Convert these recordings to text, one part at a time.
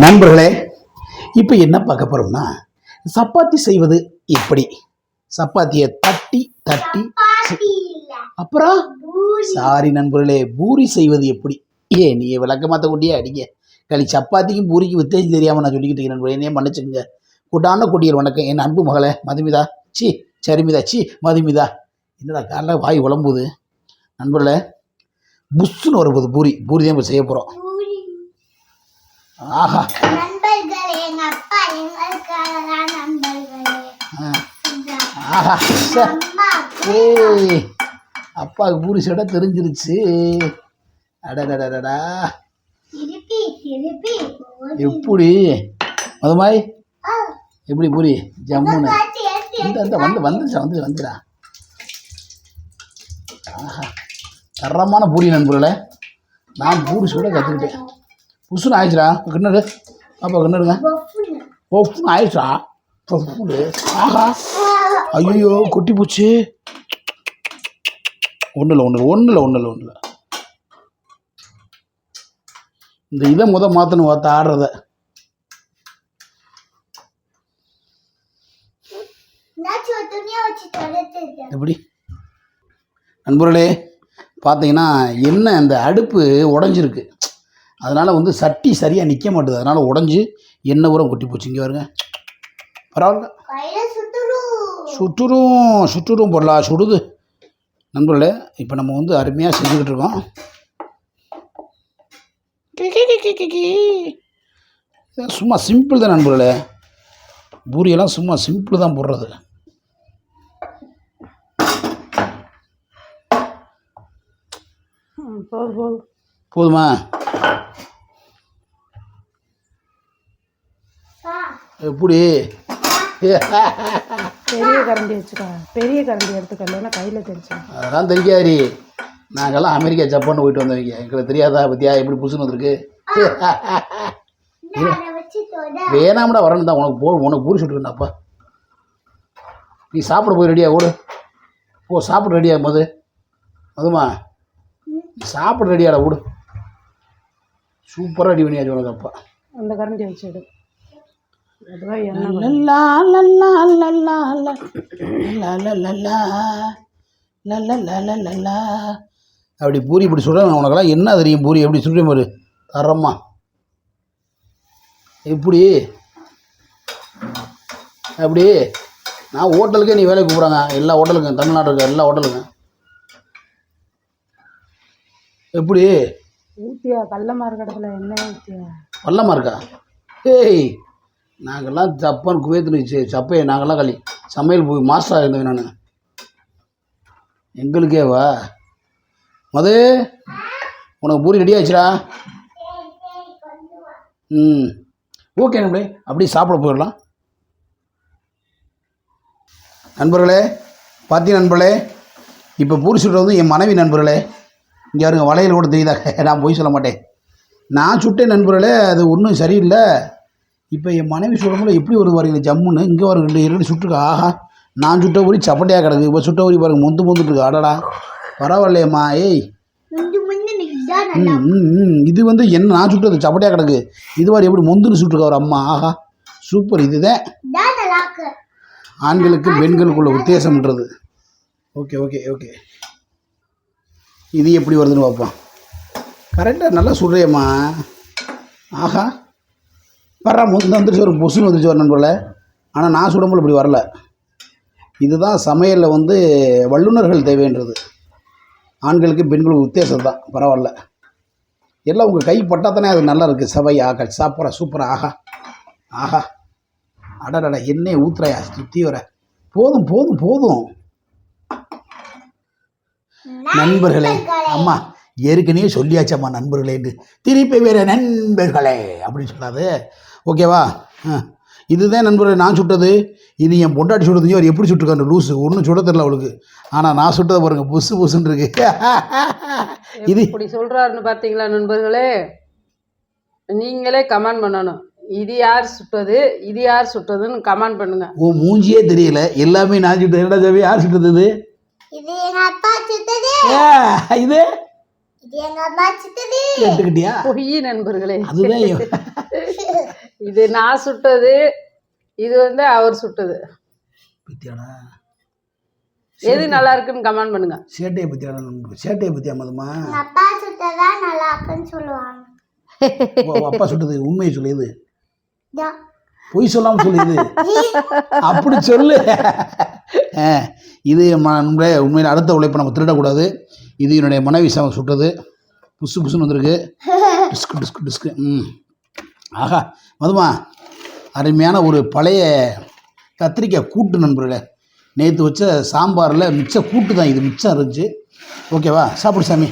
நண்பர்களே, இப்போ என்ன பார்க்க போகிறோம்னா சப்பாத்தி செய்வது எப்படி. சப்பாத்தியை தட்டி தட்டி அப்புறம் சாரி நண்பர்களே, பூரி செய்வது எப்படி. நீ விளக்க மாற்ற கொட்டியே அடிங்க களி. சப்பாத்திக்கும் பூரிக்கும் வித்தியாசம் தெரியாமல் நான் சொல்லிக்கிட்டு இருக்கேன் நண்பர்களே, என்னையே மன்னிச்சுங்க. கூட்டான கொட்டியல் வணக்கம். என் அன்பு மகளே மதுமிதா, சரிமிதா, மதுமிதா. என்னடா காலைல வாய் உழம்புது நண்பர்களே. புஷ்ஷுன்னு வரும்போது பூரி தான் இப்போ செய்ய போகிறோம். ஆஹா, ஆஹா, அப்பாவுக்கு பூரி சட தெரிஞ்சிருச்சு. அடடடடா, எப்படி மதுமாய், எப்படி பூரி ஜம்முன்னு வந்துடா. ஆஹா, தரமான பூரி நண்பர்களே. நான் பூரி சுட கற்றுக்கிட்டேன். புதுசுன்னு ஆயிடுச்சுடா கிண்ணறு. அப்பா கிண்ணறுங்க. ஒப்புன்னு ஆயிடுச்சா பொப்புடு. ஆஹா, ஐயோ கொட்டி போச்சு. ஒன்றும் இல்லை. இந்த இதை மாற்றணும் பார்த்து ஆடுறத. எப்படி நண்பர்களே பார்த்தீங்கன்னா, என்ன இந்த அடுப்பு உடஞ்சிருக்கு. அதனால் சட்டி சரியாக நிற்க மாட்டுது. அதனால் உடஞ்சி எண்ணெய் ஊரம் கொட்டி போச்சு. இங்கே வருங்க, பரவாயில்ல. சுட்டுரும் போடலாம், சுடுது நண்பர்களே. இப்போ நம்ம அருமையாக செஞ்சுக்கிட்டு இருக்கோம். சும்மா சிம்பிள் தான் நண்பர்களே. பூரியெல்லாம் சும்மா சிம்பிள் தான் போடுறது. போதுமா? எப்படி பெரிய கரண்டி வச்சுக்கோ. பெரிய கரண்டி எடுத்துக்கல, கையில் தெரிச்சோம். அதெல்லாம் தெரியாரி. நாங்கள்லாம் அமெரிக்கா ஜப்பான் போயிட்டு வந்தவங்க. எங்களுக்கு தெரியாதா பத்தியா எப்படி புதுசுன்னு வந்துருக்கு. வேணாம்டா வரணும் தான் உனக்கு பூரி சுட்டுருந்தாப்பா. நீ சாப்பிட போய் ரெடியா ஓடு. சாப்பிட ரெடியா மதுமா, சாப்பிட ரெடியாடா ஓடு. சூப்பராக ரெடி பண்ணியாச்சு உனக்கு அப்பா. அந்த கரண்டி வச்சுடு. அப்படி பூரி இப்படி சொல்கிறேன். உனக்கெல்லாம் என்ன தெரியும் பூரி எப்படி சொல்கிறேன் பாரு. தரமா எப்படி அப்படி. நான் ஹோட்டலுக்கே நீ வேலைக்கு கூப்பிட்றாங்க. எல்லா ஹோட்டலுங்க தமிழ்நாட்டில் இருக்க எல்லா ஹோட்டலுங்க. எப்படி ஊற்றியா கல்லமாக இருக்கிறதுல என்ன ஊற்றியா? பள்ளமாக இருக்கா? நாங்கள்லாம் ஜப்பான் குவைத்தில் சப்பையை நாங்கள்லாம் சமையல் போய் மாஸ்டராக இருந்தேன் நான். எங்களுக்கேவா உனக்கு பூரி ரெடி ஆச்சுடா. ஓகே நண்பர்களே, அப்படி சாப்பிட போயிடலாம். நண்பர்களே பார்த்தீங்க நண்பர்களே, இப்போ பூரி சுடுறது என் மனைவி நண்பர்களே. இங்கே வருங்க, வளையல் கூட தெரியுதா? நான் போய் சொல்ல மாட்டேன். நான் சுட்டேன் நண்பர்களே, அது ஒன்றும் சரியில்லை. இப்போ என் மனைவி சுடும்போது எப்படி வருது பாருங்க ஜம்முன்னு. இங்கே வரும் ரெண்டு சுட்டுருக்கா. ஆஹா, நான் சுட்ட ஊரி சப்பட்டையாக கிடக்கு. இப்போ சுட்ட ஊரி பாருங்க மொந்துட்டு இருக்கு. அடடா பரவாயில்லையம்மா. இது என்ன நான் சுட்டது சப்பட்டையாக கிடக்கு. இது மாதிரி எப்படி மொந்துன்னு சுட்டுருக்கா ஒரு அம்மா. ஆஹா சூப்பர். இதுதான் ஆண்களுக்கு பெண்களுக்குள்ள வித்தியாசம்ன்றது. Okay okay okay. இது எப்படி வருதுன்னு பார்ப்போம். கரெக்டாக நல்லா சுடுறியம்மா. ஆஹா வர்றா வந்துருச்சு, ஒரு பொசுன்னு வந்துருச்சு ஒரு நண்பர்களே. ஆனால் நான் சுடும்போது இப்படி வரல. இதுதான் சமையலில் வல்லுநர்கள் தேவைன்றது. ஆண்களுக்கு பெண்களுக்கு வித்தியாசம் தான். பரவாயில்ல, எல்லாம் உங்கள் கை பட்டாத்தானே அது நல்லா இருக்குது. சவை ஆக சாப்பிட்ற சூப்பராக. ஆஹா ஆஹா, அடடா எண்ணெய் ஊத்துறையா சுற்றி வர. போதும் போதும் போதும் நண்பர்களே. அம்மா ஏற்கனவே சொல்லியாச்சம்மா நண்பர்களேன்னு. திருப்பி வேறு நண்பர்களே அப்படின்னு சொல்லாது. ஓகேவா? இதுதான் நண்பர்களே நான் சுட்டது. இது என் பொண்டாட்டி சுட்டது. அவர் எப்படி சுட்டுருக்காரு லூஸு, ஒன்றும் சுட தெரில அவளுக்கு. ஆனால் நான் சுட்டதை பாருங்கள், புசுன்னு இருக்கு. இது இப்படி சொல்கிறாருன்னு பார்த்தீங்களா நண்பர்களே? நீங்களே கமெண்ட் பண்ணணும். இது யார் சுட்டதுன்னு கமெண்ட் பண்ணுங்க. மூஞ்சியே தெரியல, எல்லாமே நான் சுட்டது. யார் சுட்டது? இது எங்க அப்பா சுட்டது. இது இது எங்க அம்மா சுட்டது. கேட்டுக்கிட்டியா? பொய் நண்பர்களே. அதுதான் இது நான் சுட்டது, இது வந்து அவர் சுட்டது. பத்தியாடா எது நல்லா இருக்குன்னு கமெண்ட் பண்ணுங்க. சேட்டையை பற்றியாடா சேட்டையை பற்றியா மதுமா? எங்க அப்பா சுட்டதான் நல்லா இருக்குன்னு சொல்லுவாங்க. அப்பா சுட்டது உண்மையை சொல்லியது, இதோ. பொய் சொல்லாமல் சொல்லியது, அப்படி சொல்லு. இது உண்மையில் அடுத்த உழைப்பை நம்ம திருடக்கூடாது. இது என்னுடைய மனைவி சுட்டது. புசு புசுன்னு வந்திருக்கு. Disc disc disc. ஆஹா மதுமா, அருமையான ஒரு பழைய கத்திரிக்காய் கூட்டு நண்பர்களே. நேற்று வச்ச சாம்பாரில் மிச்ச கூட்டு தான் இது, மிச்சம் இருந்துச்சு. ஓகேவா? சாப்பிடு சாமி,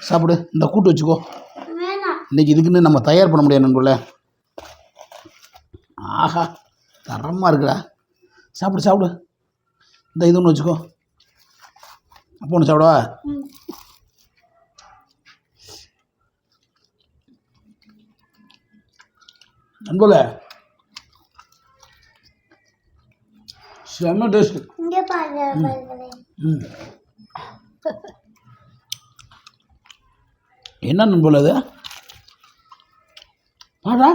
சாப்பிடு. இந்த கூட்டு வச்சுக்கோ. வேணாம். இன்றைக்கி இதுக்குன்னு நம்ம தயார் பண்ண முடியாது நண்பர்களே. ஆஹா தரமாக இருக்குடா. சாப்பிடு சாப்பிடு. இந்த இது ஒன்று வச்சுக்கோ. அப்போ ஒன்று சாப்பிடவா? நண்பர்களே செம்ம டேஸ்ட். இங்க பாருங்க. என்ன நண்பர்களே அது? பாடா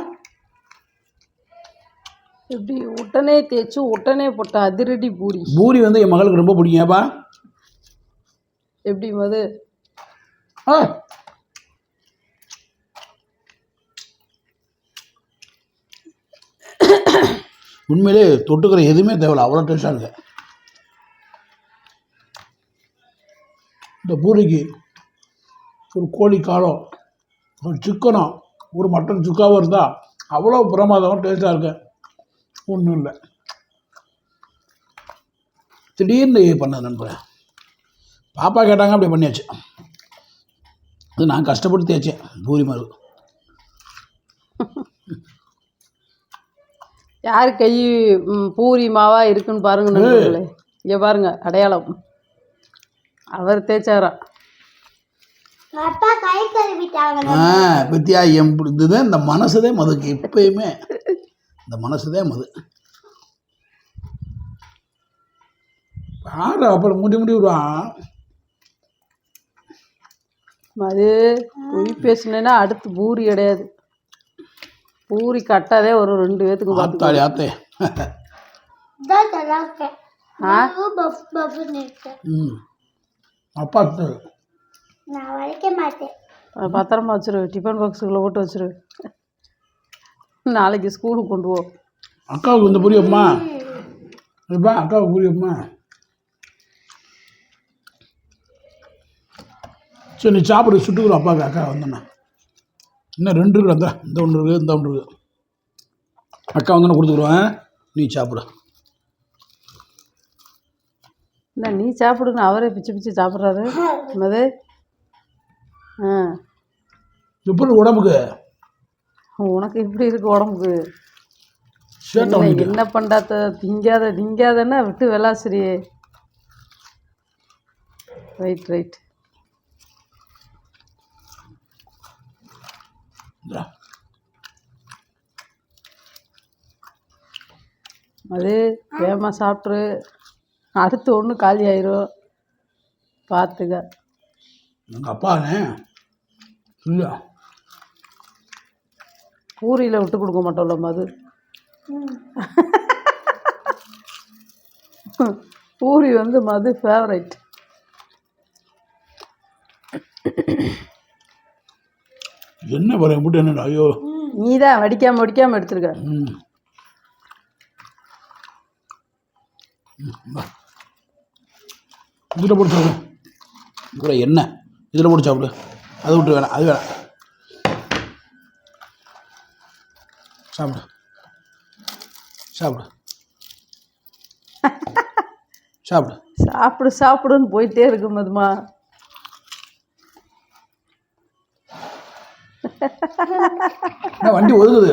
எப்படி உடனே தேய்ச்சி உடனே போட்ட அதிரடி பூரி. பூரி வந்து என் மகளுக்கு ரொம்ப பிடிக்கும். ஏப்பா எப்படி மது? ஆ உண்மையிலே தொட்டுக்கிற எதுவுமே தேவையில்ல, அவ்வளோ டேஸ்டாக இருக்கு. இந்த பூரிக்கு ஒரு கோழி காலம், ஒரு சிக்கனும், ஒரு மட்டன் சுக்காவும் இருந்தால் அவ்வளோ பிரமாதமாக டேஸ்ட்டாக இருக்கு. ஒன்றும் இல்லை, திடீர்னு பண்ணது நண்பர். பாப்பா கேட்டாங்க, அப்படி பண்ணியாச்சு. அது நான் கஷ்டப்பட்டு தேய்ச்சேன் பூரி மாதிரி. யார் கை பூரி மாவா இருக்குன்னு பாருங்க நண்பர்களே. இங்கே பாருங்க அடையாளம், அவர் தேய்ச்சாரா. அப்பா கை கழுவிட்டாங்க. பத்தியா இதுதான் இந்த மனசுதே மதுக்கு எப்பயுமே. இந்த மனசுதே மது. பாரு அப்புறம் முடி விடுவான். அது பொய் பேசுனேன்னா அடுத்து பூரி கிடையாது, பூரி கட்டாதே ஒரு 2 பேத்துக்கு ஆத்தாடி ஆத்தே. அப்பா நான் வளைக்க மாட்டேன். பத்திரமா வச்சிரு, டிஃபன் பாக்ஸுக்குள்ளே போட்டு வச்சிரு, நாளைக்கு ஸ்கூலுக்கு கொண்டு போ. அக்காவுக்கு இந்த புரியும்மா? இப்போ அக்காவுக்கு புரியும்மா? சரி நீ சாப்பிடு, சுட்டுக்கிறோம் அப்பாவுக்கு. அக்கா வந்தோண்ணா இன்னும் 2 இருக்குது. அந்த இந்த ஒன்று இருக்குது, இந்த ஒன்று இருக்குது. அக்கா வந்தோன்னே கொடுத்துக்குருவேன், நீ சாப்பிடு. இல்லை நீ சாப்பிடுன்னு அவரே பிச்சு பிச்சு சாப்பிட்றாரு மது. எப்படி உடம்புக்கு? உனக்கு எப்படி இருக்கு உடம்புக்கு? சேட்டை என்ன பண்ணாத திங்காதன்னா விட்டு வெளாசிரியே. Right right. அது வேகமாக சாப்பிட்ரு, அடுத்து ஒன்று காலி ஆயிரும், பார்த்துக்க. எங்கள் அப்பானே இல்லையா பூரியில் விட்டு கொடுக்க மாட்டோம்ல மது. பூரி வந்து மது ஃபேவரைட். என்ன பாரு போட்டு என்ன? ஐயோ நீ தான் வடிக்காமல் எடுத்துருக்க. இதில் போட்டு சாப்பிடு. கூட எண்ணெய் இதில் போட்டு சாப்பிடு. அதை விட்டு வேணாம், அது வேணாம். சாப்பிடு சாப்பிடு சாப்பிடு சாப்பிடு சாப்பிடுன்னு போயிட்டே இருக்கு மதுமா. வண்டி ஒதுக்குது.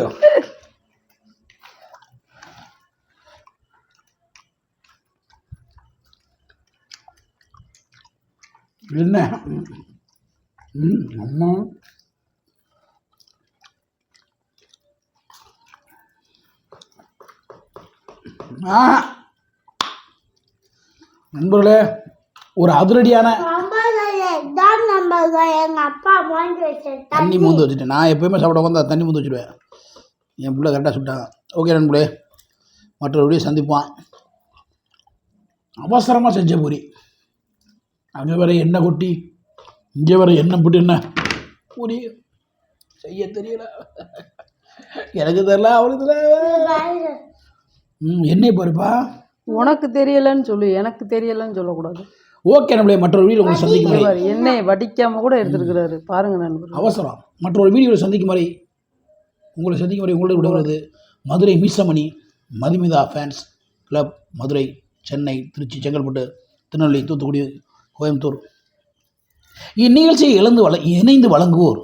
என்ன அம்மா நண்பர்களே, ஒரு அதிரடியான எங்க அப்பா தண்ணி மூந்து வச்சுட்டேன். நான் எப்பயுமே சாப்பிட வந்தா தண்ணி மூந்து வச்சுடுவேன். என் பிள்ளை கரெக்டாக சுட்டாங்க. ஓகே நண்பர்களே, மற்றொரு வீடியோ சந்திப்பான். அவசரமாக செஞ்ச பூரி, அங்கே வேற எண்ணெய் கொட்டி இங்கே வேற எண்ணெய் போட்டு என்ன பூரி செய்ய தெரியல. எனக்கு தெரியல, அவளுக்கு தெரியல. எண்ணெய் பாருப்பா. உனக்கு தெரியலன்னு சொல்லு, எனக்கு தெரியலன்னு சொல்லக்கூடாது. ஓகே நம்மளே மற்றொரு வீடியோ உங்களை சந்திக்கும் வரை எண்ணெயை வடிக்காம கூட எடுத்துருக்கிறாரு பாருங்க நண்பர். அவசரம். மற்றொரு வீடியோவில் சந்திக்கும் வரை உங்களோட விடுவது மதுரை மீசமணி மதுமிதா ஃபேன்ஸ் கிளப், மதுரை, சென்னை, திருச்சி, செங்கல்பட்டு, திருநெல்வேலி, தூத்துக்குடி, கோயம்புத்தூர். இந்நிகழ்ச்சியை இணைந்து வழங்குவோர்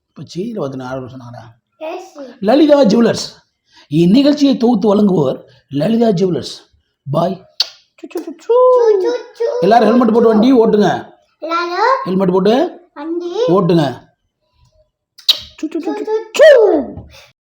இப்போ செய்தியில் பார்த்து ஆர்டர் சொன்னாங்க லலிதா ஜுவல்லர்ஸ். இந்நிகழ்ச்சியை தொகுத்து வழங்குவோர் லலிதா ஜுவல்லர்ஸ். பாய். எல்லாரும் ஹெல்மெட் போட்டு வண்டி ஓட்டுங்க. ஹெல்மெட் போட்டு வண்டி ஓட்டுங்க.